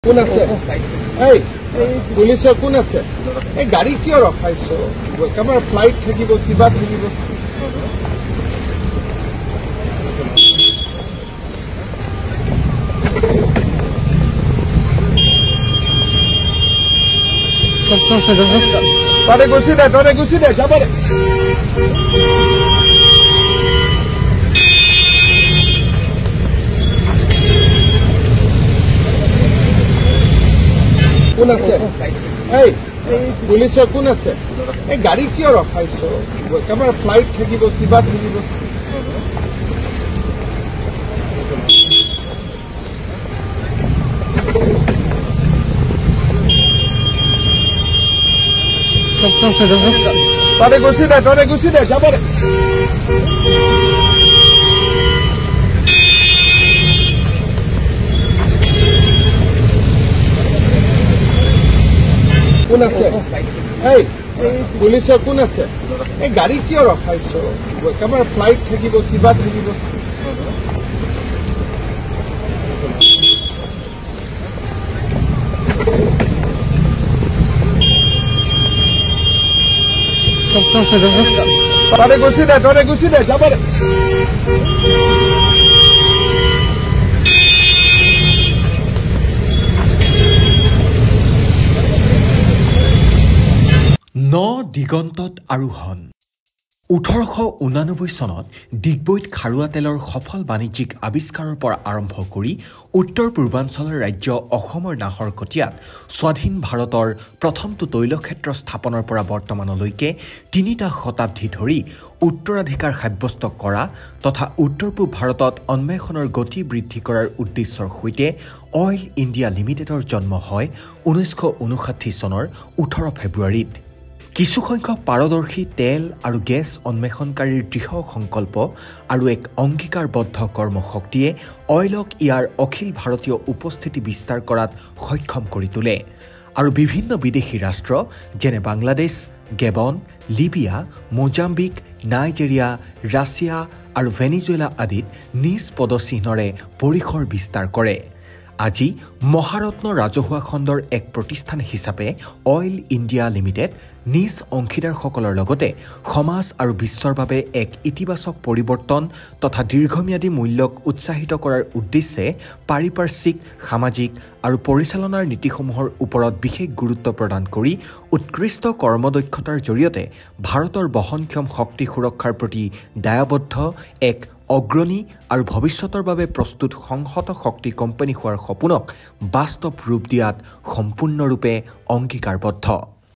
কোন আছে এই পুলিচৰ কোন আছে এই গাড়ী কিয় ৰখাইছো আমাৰ ফ্লাইট থাকিব কিবা থাকিব তৰে গুচি দে যাব দে কোন আছে এই পুলিচৰ কোন আছে এই গাড়ী কিয় ৰখাইছো আমাৰ ফ্লাইট থাকিব কিবা থাকিব তৰে গুচি দে যাব দে কোন আছে এই পুলিচৰ কোন আছে এই গাড়ী কিয় ৰখাইছো আমাৰ ফ্লাইট থাকিব কিবা থাকিব তৰে গুচি দে যাব দে দিগন্তত আৰোহণ 1889 চনত ডিগবৈত খাৰুৱা তেলৰ সফল বাণিজ্যিক আৱিষ্কাৰৰ পৰা আৰম্ভ কৰি উত্তৰ পূৰ্বাঞ্চলৰ ৰাজ্য অসমৰ নাহৰ কটীয়াত স্বাধীন ভাৰতৰ প্ৰথমটো তৈলক্ষেত্ৰ স্থাপনৰ পৰা বৰ্তমানলৈকে 3টা শতাব্দী ধৰি উত্তৰাধিকাৰ সাব্যস্ত কৰা তথা উত্তৰ পূব ভাৰতত অন্বেষণৰ গতি বৃদ্ধি কৰাৰ উদ্দেশ্যৰ সৈতে অইল ইণ্ডিয়া লিমিটেডৰ জন্ম হয় 1959 চনৰ 18 ফেব্ৰুৱাৰীত কিছু সংখ্যক পাৰদৰ্শী তেল আৰু গেছ অন্বেষণকাৰীৰ দৃঢ় সংকল্প আৰু এক অংগীকাৰবদ্ধ কৰ্মশক্তিয়ে অইলক ইয়াৰ অখিল ভাৰতীয় উপস্থিতি বিস্তাৰ কৰাত সক্ষম কৰি তোলে আৰু বিভিন্ন বিদেশী ৰাষ্ট্ৰ যেনে Bangladesh Gabon Libya Mozambique Nigeria Russia আৰু ভেনিজুৱেলা আদিত নিজ পদচিহ্নৰে পৰিসৰ বিস্তাৰ কৰে আজি মহাৰত্ন ৰাজহুৱা খণ্ডৰ এক প্ৰতিষ্ঠান হিচাপে অইল ইণ্ডিয়া লিমিটেড নিজ অংশীদাৰসকলৰ লগতে সমাজ আৰু বিশ্বৰ বাবে এক ইতিবাচক পৰিৱৰ্তন তথা দীৰ্ঘম্যাদী মূল্যক উৎসাহিত কৰাৰ উদ্দেশ্যে পাৰিপাৰ্শ্বিক সামাজিক আৰু পৰিচালনাৰ নীতিসমূহৰ ওপৰত বিশেষ গুৰুত্ব প্ৰদান কৰি উৎকৃষ্ট কৰ্মদক্ষতাৰ জৰিয়তে ভাৰতৰ বহনক্ষম শক্তি সুৰক্ষাৰ প্ৰতি দায়বদ্ধ এক অগ্ৰণী আৰু ভৱিষ্যতৰ বাবে প্ৰস্তুত সংহত শক্তি কোম্পানী হোৱাৰ সপোনক বাস্তৱ ৰূপ দিয়াত সম্পূৰ্ণৰূপে অংগীকাৰবদ্ধ